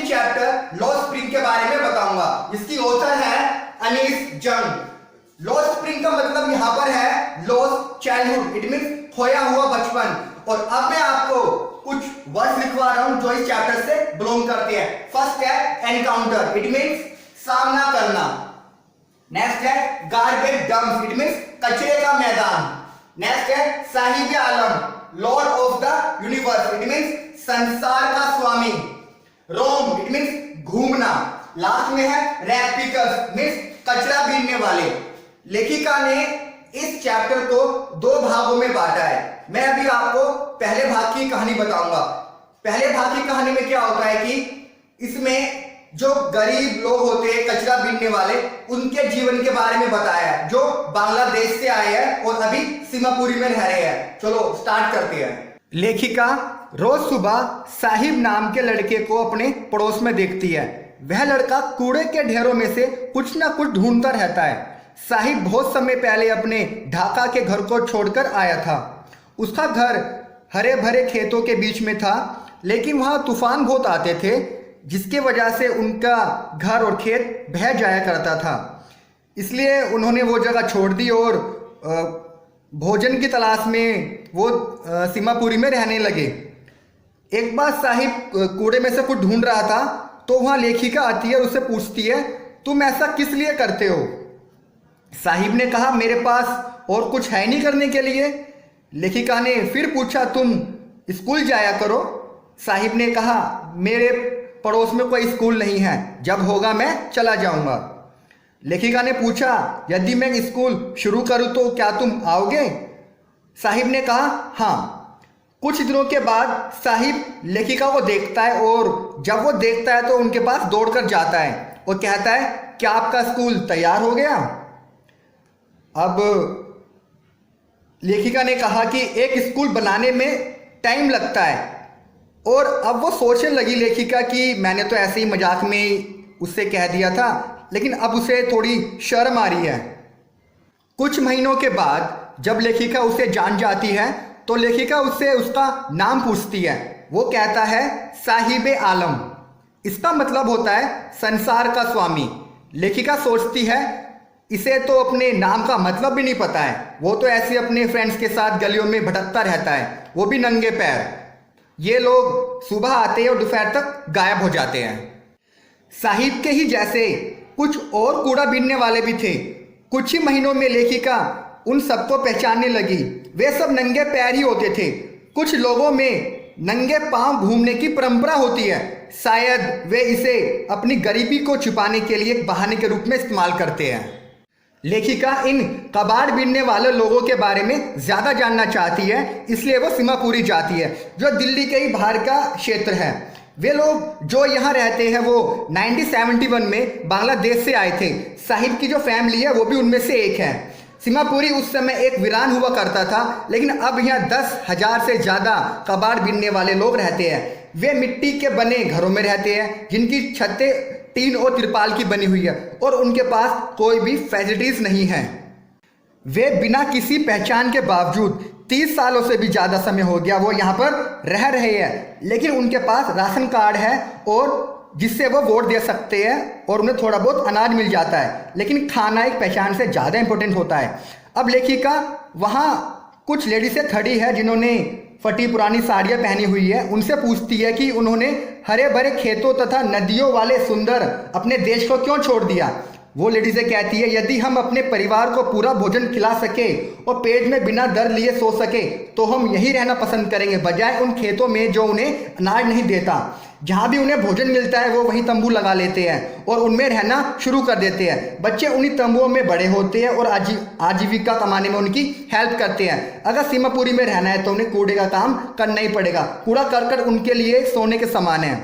First chapter law spring के बारे में बताऊंगा। इसकी ऑथर है अनीस जंग। लॉ स्प्रिंग का मतलब यहाँ पर है लॉस्ट चाइल्डहुड, इट मींस खोया हुआ बचपन। और अब मैं आपको कुछ वर्ड्स लिखवा रहा हूं जो इस चैप्टर से बिलोंग करते हैं। फर्स्ट है एनकाउंटर, इट मींस सामना करना। नेक्स्ट है गार्बेज डंप, इट मींस कचरे का मैदान। नेक्स्ट है साहिब आलम, lord of the universe, it means संसार का स्वामी। रोम, इट मींस घूमना। लास्ट में है रैग पिकर्स, मींस कचरा बीनने वाले। लेखिका ने इस चैप्टर को दो भागों में बांटा है। मैं अभी आपको पहले भाग की कहानी बताऊंगा। पहले भाग की कहानी में क्या होता है कि इसमें जो गरीब लोग होते हैं कचरा बीनने वाले, उनके जीवन के बारे में बताया है, जो बांग्लादेश से आए हैं और अभी सीमापुरी में रह रहे हैं। चलो स्टार्ट करते हैं। लेखिका रोज सुबह साहिब नाम के लड़के को अपने पड़ोस में देखती है। वह लड़का कूड़े के ढेरों में से कुछ ना कुछ ढूंढता रहता है। साहिब बहुत समय पहले अपने ढाका के घर को छोड़कर आया था। उसका घर हरे भरे खेतों के बीच में था, लेकिन वहाँ तूफान बहुत आते थे, जिसके वजह से उनका घर और खेत बह जाया करता था। इसलिए उन्होंने वो जगह छोड़ दी और भोजन की तलाश में वो सीमापुरी में रहने लगे। एक बार साहिब कूड़े में से कुछ ढूंढ रहा था, तो वहाँ लेखिका आती है और उससे पूछती है, तुम ऐसा किस लिए करते हो? साहिब ने कहा, मेरे पास और कुछ है नहीं करने के लिए। लेखिका ने फिर पूछा, तुम स्कूल जाया करो? साहिब ने कहा, मेरे पड़ोस में कोई स्कूल नहीं है, जब होगा मैं चला जाऊंगा। लेखिका ने पूछा, यदि मैं स्कूल शुरू करूं तो क्या तुम आओगे? साहिब ने कहा, हाँ। कुछ दिनों के बाद साहिब लेखिका को देखता है और जब वो देखता है तो उनके पास दौड़कर जाता है और कहता है, क्या आपका स्कूल तैयार हो गया? अब लेखिका ने कहा कि एक स्कूल बनाने में टाइम लगता है। और अब वो सोचने लगी लेखिका कि मैंने तो ऐसे ही मजाक में उससे कह दिया था, लेकिन अब उसे थोड़ी शर्म आ रही है। कुछ महीनों के बाद जब लेखिका उसे जान जाती है तो लेखिका उससे उसका नाम पूछती है। वो कहता है साहिब आलम। इसका मतलब होता है संसार का स्वामी। लेखिका सोचती है इसे तो अपने नाम का मतलब भी नहीं पता है, वो तो ऐसे अपने फ्रेंड्स के साथ गलियों में भटकता रहता है, वो भी नंगे पैर। ये लोग सुबह आते हैं और दोपहर तक गायब हो जाते हैं। साहिब के ही जैसे कुछ और कूड़ा बीनने वाले भी थे। कुछ ही महीनों में लेखिका उन सबको पहचानने लगी। वे सब नंगे पैर ही होते थे। कुछ लोगों में नंगे पांव घूमने की परंपरा होती है। शायद वे इसे अपनी गरीबी को छुपाने के लिए एक बहाने के रूप में इस्तेमाल करते हैं। लेखिका इन कबाड़ बीनने वाले लोगों के बारे में ज़्यादा जानना चाहती है, इसलिए वो सीमापुरी जाती है, जो दिल्ली के ही बाहर का क्षेत्र है। वे लोग जो यहाँ रहते हैं वो 1971 में बांग्लादेश से आए थे। साहिब की जो फैमिली है वो भी उनमें से एक है। सीमापुरी उस समय एक वीरान हुआ करता था, लेकिन अब यहाँ 10,000 से ज़्यादा कबाड़ बीनने वाले लोग रहते हैं। वे मिट्टी के बने घरों में रहते हैं, जिनकी छतें टीन और तिरपाल की बनी हुई है और उनके पास कोई भी फैसिलिटीज नहीं है। वे बिना किसी पहचान के बावजूद 30 सालों से भी ज़्यादा समय हो गया वो यहाँ पर रह रहे हैं, लेकिन उनके पास राशन कार्ड है और जिससे वो वोट दे सकते हैं और उन्हें थोड़ा बहुत अनाज मिल जाता है, लेकिन खाना एक पहचान से ज़्यादा इंपॉर्टेंट होता है। अब लेखिका वहाँ कुछ लेडीज़ें खड़ी है जिन्होंने फटी पुरानी साड़ियाँ पहनी हुई है। उनसे पूछती है कि उन्होंने हरे भरे खेतों तथा नदियों वाले सुंदर अपने देश को क्यों छोड़ दिया। वो लेडीज़ें कहती है, यदि हम अपने परिवार को पूरा भोजन खिला सके और पेट में बिना डर लिए सो सके तो हम यहीं रहना पसंद करेंगे, बजाय उन खेतों में जो उन्हें अनाज नहीं देता। जहाँ भी उन्हें भोजन मिलता है वो वहीं तंबू लगा लेते हैं और उनमें रहना शुरू कर देते हैं। बच्चे उन्हीं तंबुओं में बड़े होते हैं और आजीविका कमाने में उनकी हेल्प करते हैं। अगर सीमापुरी में रहना है तो उन्हें कूड़े का काम करना ही पड़ेगा। कूड़ा करकट उनके लिए सोने के समान है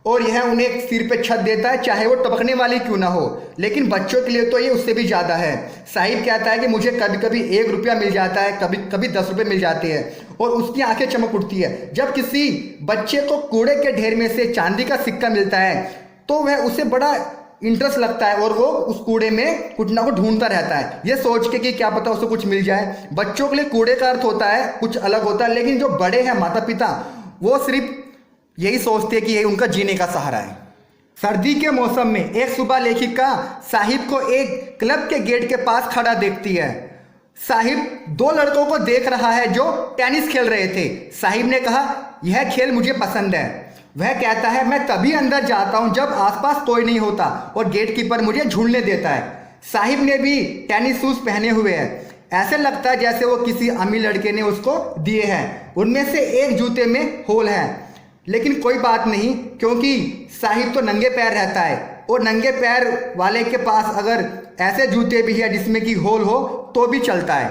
और यह उन्हें सिर पे छत देता है, चाहे वो टपकने वाली क्यों ना हो। लेकिन बच्चों के लिए तो ये उससे भी ज़्यादा है। साहिब कहता है कि मुझे कभी कभी 1 रुपया मिल जाता है, कभी कभी 10 रुपये मिल जाते हैं और उसकी आंखें चमक उठती है। जब किसी बच्चे को कूड़े के ढेर में से चांदी का सिक्का मिलता है तो वह उसे बड़ा इंटरेस्ट लगता है और वो उस कूड़े में कुछ ना कुछ ढूंढता रहता है, ये सोच के कि क्या पता उसे कुछ मिल जाए। बच्चों के लिए कूड़े का अर्थ होता है कुछ अलग होता है, लेकिन जो बड़े हैं माता पिता वो सिर्फ यही सोचते हैं कि यही उनका जीने का सहारा है। सर्दी के मौसम में एक सुबह लेखिका साहिब को एक क्लब के गेट के पास खड़ा देखती है। साहिब दो लड़कों को देख रहा है जो टेनिस खेल रहे थे। साहिब ने कहा, यह खेल मुझे पसंद है। वह कहता है, मैं तभी अंदर जाता हूं जब आसपास कोई नहीं होता और गेटकीपर मुझे झूलने देता है। साहिब ने भी टेनिस शूज पहने हुए हैं। ऐसे लगता है जैसे वो किसी अमीर लड़के ने उसको दिए हैं। उनमें से एक जूते में होल है, लेकिन कोई बात नहीं, क्योंकि साहिब तो नंगे पैर रहता है और नंगे पैर वाले के पास अगर ऐसे जूते भी है जिसमें कि होल हो तो भी चलता है।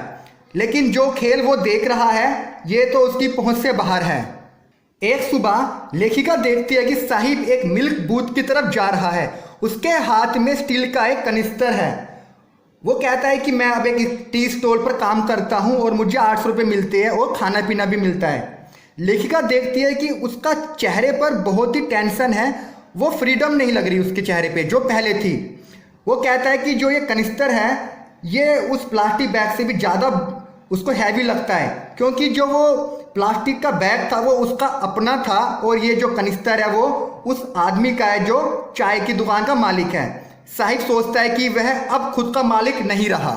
लेकिन जो खेल वो देख रहा है ये तो उसकी पहुंच से बाहर है। एक सुबह लेखिका देखती है कि साहिब एक मिल्क बूथ की तरफ जा रहा है। उसके हाथ में स्टील का एक कनिस्तर है। वो कहता है कि मैं अब एक टी स्टॉल पर काम करता हूँ और मुझे 800 रुपये मिलते हैं और खाना पीना भी मिलता है। लेखिका देखती है कि उसका चेहरे पर बहुत ही टेंशन है। वो फ्रीडम नहीं लग रही उसके चेहरे पे जो पहले थी। वो कहता है कि जो ये कनिस्तर है ये उस प्लास्टिक बैग से भी ज़्यादा उसको हैवी लगता है, क्योंकि जो वो प्लास्टिक का बैग था वो उसका अपना था और ये जो कनिस्तर है वो उस आदमी का है जो चाय की दुकान का मालिक है। साहिब सोचता है कि वह अब खुद का मालिक नहीं रहा।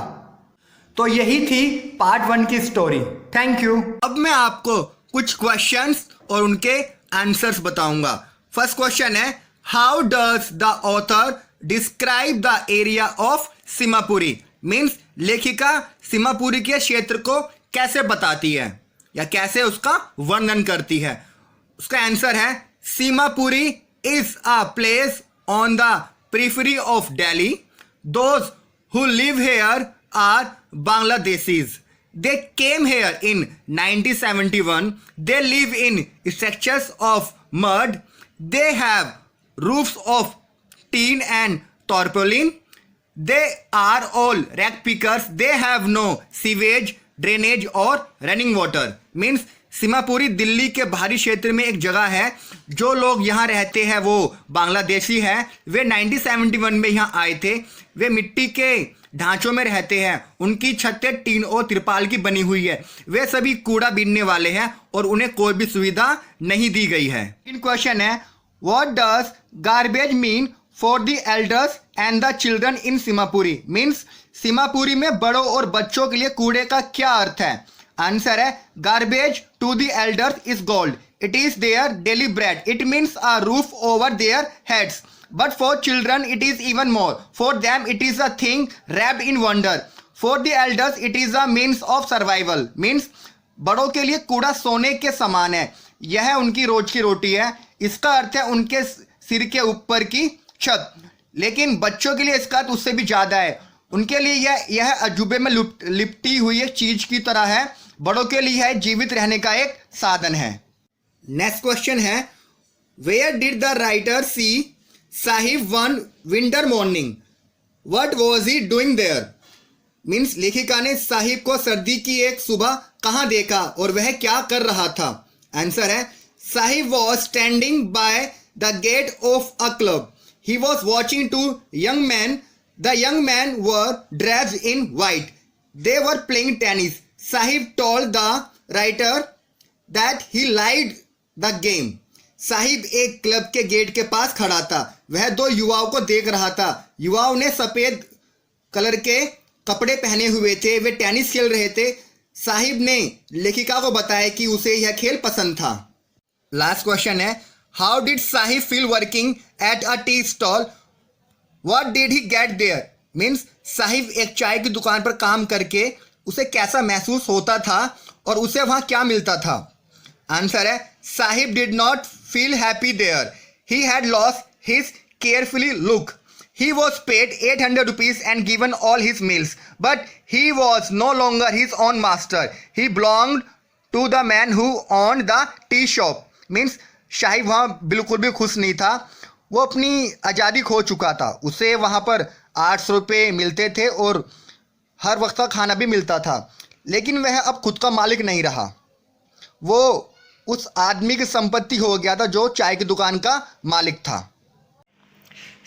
तो यही थी पार्ट 1 की स्टोरी। Thank you. अब मैं आपको कुछ क्वेश्चंस और उनके आंसर्स बताऊंगा। फर्स्ट क्वेश्चन है, how does the author describe the area of Seemapuri? Means लेखिका सीमापुरी के क्षेत्र को कैसे बताती है या कैसे उसका वर्णन करती है? उसका आंसर है, Seemapuri is a place on the periphery of Delhi. Those who live here are Bangladeshis. They came here in 1971. They live in structures of mud. They have roofs of tin and tarpaulin. They are all rag pickers. They have no sewage, drainage or running water. Means Seemapuri Delhi के बाहरी क्षेत्र में एक जगह है। जो लोग यहाँ रहते हैं वो बांग्लादेशी हैं। वे 1971 में यहाँ आए थे। वे मिट्टी के ढांचों में रहते हैं। उनकी छतें टीन और तिरपाल की बनी हुई है। वे सभी कूड़ा बीनने वाले हैं और उन्हें कोई भी सुविधा नहीं दी गई है। इन क्वेश्चन है, what does garbage mean for the elders and the children in Seemapuri? Means Seemapuri में बड़ों और बच्चों के लिए कूड़े का क्या अर्थ है? आंसर है, garbage to the elders is gold, it is their daily bread, it means a roof over their heads, but for children it is even more, for them it is a thing wrapped in wonder, for the elders it is a means of survival. Means बड़ों के लिए कूड़ा सोने के समान है, यह उनकी रोज की रोटी है। इसका अर्थ है उनके सिर के ऊपर की छत। लेकिन बच्चों के लिए इसका अर्थ उससे भी ज़्यादा है। उनके लिए यह अजूबे में लिपटी हुई एक चीज की तरह है। बड़ों के लिए है जीवित रहने का एक साधन है। नेक्स्ट क्वेश्चन है, where did the writer see Saheb one winter morning? What was he doing there? Means लेखिका ने साहिब को सर्दी की एक सुबह कहाँ देखा और वह क्या कर रहा था? आंसर है, Saheb was standing by the gate of a club. He was watching two young men. The young men were dressed in white. They were playing tennis. Sahib told the writer that he liked the game. Sahib एक club के gate के पास खड़ा था। वह दो युवाओं को देख रहा था। युवाओं ने सफ़ेद कलर के कपड़े पहने हुए थे। वे टेनिस खेल रहे थे। साहिब ने लेखिका को बताया कि उसे यह खेल पसंद था। लास्ट क्वेश्चन है, how did Saheb feel working at a tea stall? What did he get there? Means Saheb एक चाय की दुकान पर काम करके उसे कैसा महसूस होता था और उसे वहाँ क्या मिलता था? आंसर है, Saheb did not feel happy there. He had lost his carefree look. He was paid 800 rupees and given all his meals, but he was no longer his own master. He belonged to the man who owned the tea shop. Means Sahib वहाँ बिल्कुल भी खुश नहीं था। वो अपनी आज़ादी खो चुका था। उसे वहाँ पर 800 रुपये मिलते थे और हर वक्त का खाना भी मिलता था, लेकिन वह अब खुद का मालिक नहीं रहा। वो उस आदमी की संपत्ति हो गया था जो चाय की दुकान का मालिक था।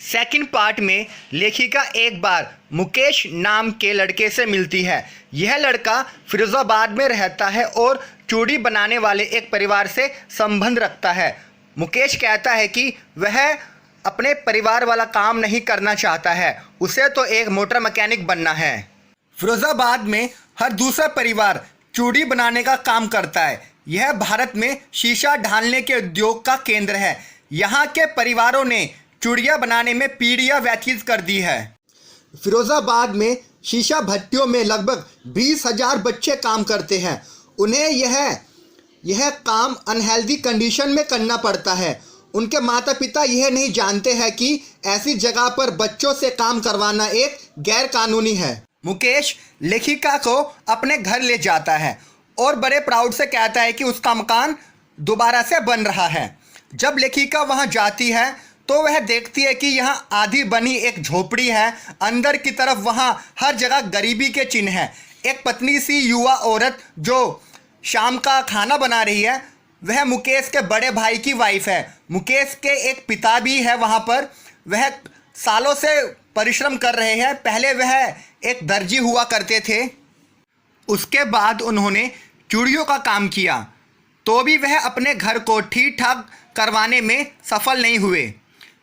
सेकंड पार्ट में लेखिका एक बार मुकेश नाम के लड़के से मिलती है। यह लड़का फिरोज़ाबाद में रहता है और चूड़ी बनाने वाले एक परिवार से संबंध रखता है। मुकेश कहता है कि वह अपने परिवार वाला काम नहीं करना चाहता है, उसे तो एक मोटर मैकेनिक बनना है। फिरोजाबाद में हर दूसरा परिवार चूड़ी बनाने का काम करता है। यह भारत में शीशा ढालने के उद्योग का केंद्र है। यहाँ के परिवारों ने चूड़ियाँ बनाने में पीढ़ियाँ व्यतीत कर दी है। फिरोजाबाद में शीशा भट्टियों में लगभग 20,000 बच्चे काम करते हैं। उन्हें यह काम अनहेल्दी कंडीशन में करना पड़ता है। उनके माता पिता यह नहीं जानते हैं कि ऐसी जगह पर बच्चों से काम करवाना एक गैर कानूनी है। मुकेश लेखिका को अपने घर ले जाता है और बड़े प्राउड से कहता है कि उसका मकान दोबारा से बन रहा है। जब लेखिका वहां जाती है तो वह देखती है कि यहां आधी बनी एक झोपड़ी है। अंदर की तरफ वहां हर जगह गरीबी के चिन्ह हैं। एक पतली सी युवा औरत जो शाम का खाना बना रही है वह मुकेश के बड़े भाई की वाइफ है। मुकेश के एक पिता भी है वहाँ पर। वह सालों से परिश्रम कर रहे हैं। पहले वह एक दर्जी हुआ करते थे, उसके बाद उन्होंने चूड़ियों का काम किया, तो भी वह अपने घर को ठीक ठाक करवाने में सफल नहीं हुए।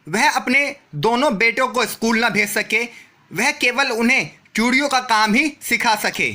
वह अपने दोनों बेटों को स्कूल न भेज सके, वह केवल उन्हें चूड़ियों का काम ही सिखा सके।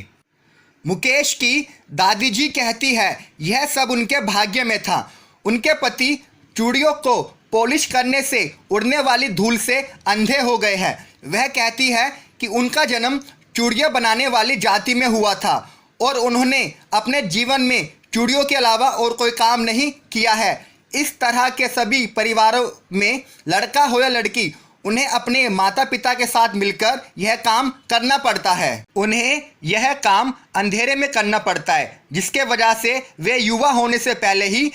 मुकेश की दादी जी कहती है यह सब उनके भाग्य में था। उनके पति चूड़ियों को पॉलिश करने से उड़ने वाली धूल से अंधे हो गए हैं। वह कहती है कि उनका जन्म चूड़ियाँ बनाने वाली जाति में हुआ था और उन्होंने अपने जीवन में चूड़ियों के अलावा और कोई काम नहीं किया है। इस तरह के सभी परिवारों में लड़का हो या लड़की, उन्हें अपने माता पिता के साथ मिलकर यह काम करना पड़ता है। उन्हें यह काम अंधेरे में करना पड़ता है, जिसके वजह से वे युवा होने से पहले ही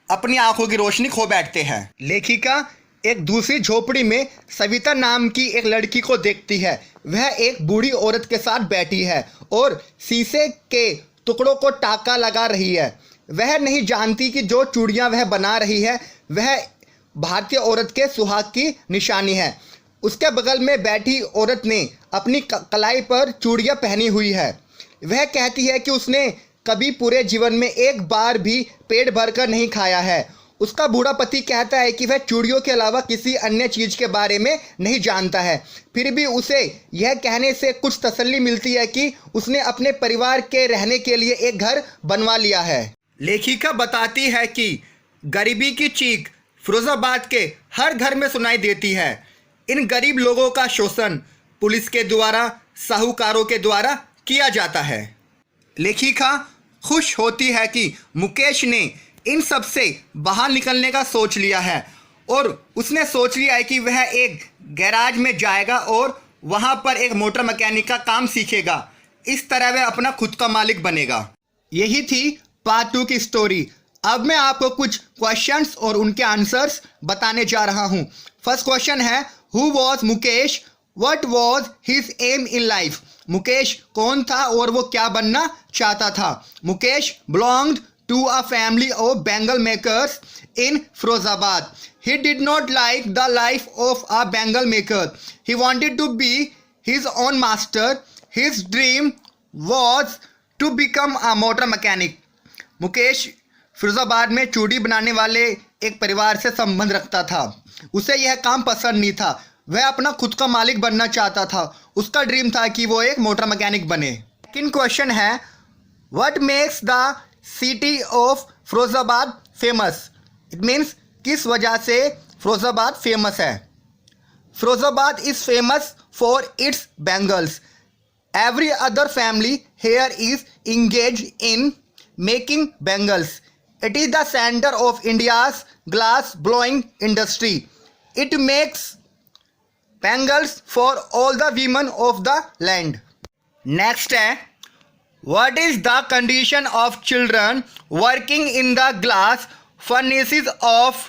अपनी आंखों की रोशनी खो बैठते हैं। लेखिका एक दूसरी झोपड़ी में सविता नाम की एक लड़की को देखती है। वह एक बूढ़ी औरत के साथ बैठी है और शीशे के टुकड़ों को टाका लगा रही है। वह नहीं जानती कि जो चूड़ियाँ वह बना रही है वह भारतीय औरत के सुहाग की निशानी है। उसके बगल में बैठी औरत ने अपनी कलाई पर चूड़ियाँ पहनी हुई है। वह कहती है कि उसने कभी पूरे जीवन में एक बार भी पेट भरकर नहीं खाया है। उसका बूढ़ा पति कहता है कि वह चूड़ियों के अलावा किसी अन्य चीज़ के बारे में नहीं जानता है। फिर भी उसे यह कहने से कुछ तसल्ली मिलती है कि उसने अपने परिवार के रहने के लिए एक घर बनवा लिया है। लेखिका बताती है कि गरीबी की चीख फिरोजाबाद के हर घर में सुनाई देती है। इन गरीब लोगों का शोषण पुलिस के द्वारा, साहूकारों के द्वारा किया जाता है। लेखिका खुश होती है कि मुकेश ने इन सब से बाहर निकलने का सोच लिया है और उसने सोच लिया है कि वह एक गैराज में जाएगा और वहाँ पर एक मोटर मैकेनिक का काम सीखेगा। इस तरह वह अपना खुद का मालिक बनेगा। यही थी पार्ट 2 की स्टोरी। अब मैं आपको कुछ क्वेश्चंस और उनके आंसर्स बताने जा रहा हूँ। फर्स्ट क्वेश्चन है, who was Mukesh, what was his aim in life. Mukesh कौन था और वो क्या बनना चाहता था। Mukesh belonged to a family of bangle makers in Firozabad. He did not like the life of a bangle maker. He wanted to be his own master. His dream was to become a motor mechanic. Mukesh Firozabad में चूड़ी बनाने वाले एक परिवार से संबंध रखता था। उसे यह काम पसंद नहीं था। वह अपना खुद का मालिक बनना चाहता था। उसका ड्रीम था कि वो एक मोटर मैकेनिक बने। सेकंड क्वेश्चन है, what makes the city of Firozabad famous. It means किस वजह से फिरोजाबाद फेमस है। Firozabad is famous for its bangles. Every other family here is engage in making bangles. It is the centre of India's glass blowing industry. It makes bangles for all the women of the land. Next है, what is the condition of children working in the glass furnaces of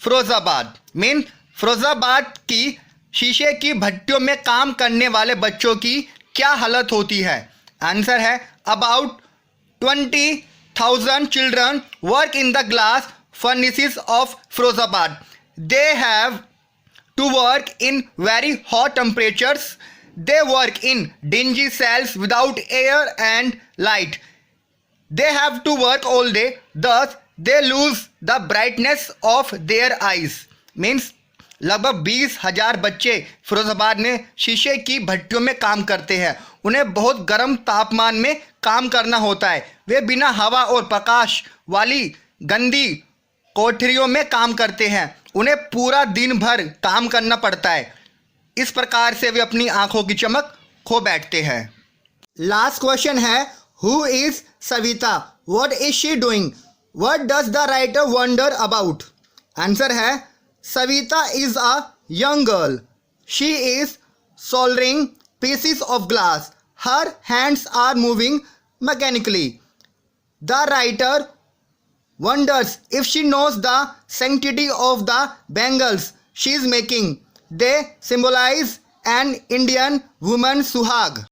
Firozabad. Mean Firozabad की शीशे की भट्टियों में काम करने वाले बच्चों की क्या हालत होती है। आंसर है, about 20,000 children work in the glass furnaces of Firozabad. They have to work in very hot temperatures. They work in dingy cells without air and light. They have to work all day, thus they lose the brightness of their eyes. Means लगभग 20,000 बच्चे फिरोजाबाद में शीशे की भट्टियों में काम करते हैं। उन्हें बहुत गर्म तापमान में काम करना होता है। वे बिना हवा और प्रकाश वाली गंदी कोठरियों में काम करते हैं। उन्हें पूरा दिन भर काम करना पड़ता है। इस प्रकार से वे अपनी आंखों की चमक खो बैठते हैं। लास्ट क्वेश्चन है, who is Savita, what is she doing, what does the writer wonder about. Answer है, Savita is a young girl, she is soldering pieces of glass, her hands are moving mechanically. The writer wonders if she knows the sanctity of the bangles she is making. They symbolize an Indian woman's suhag.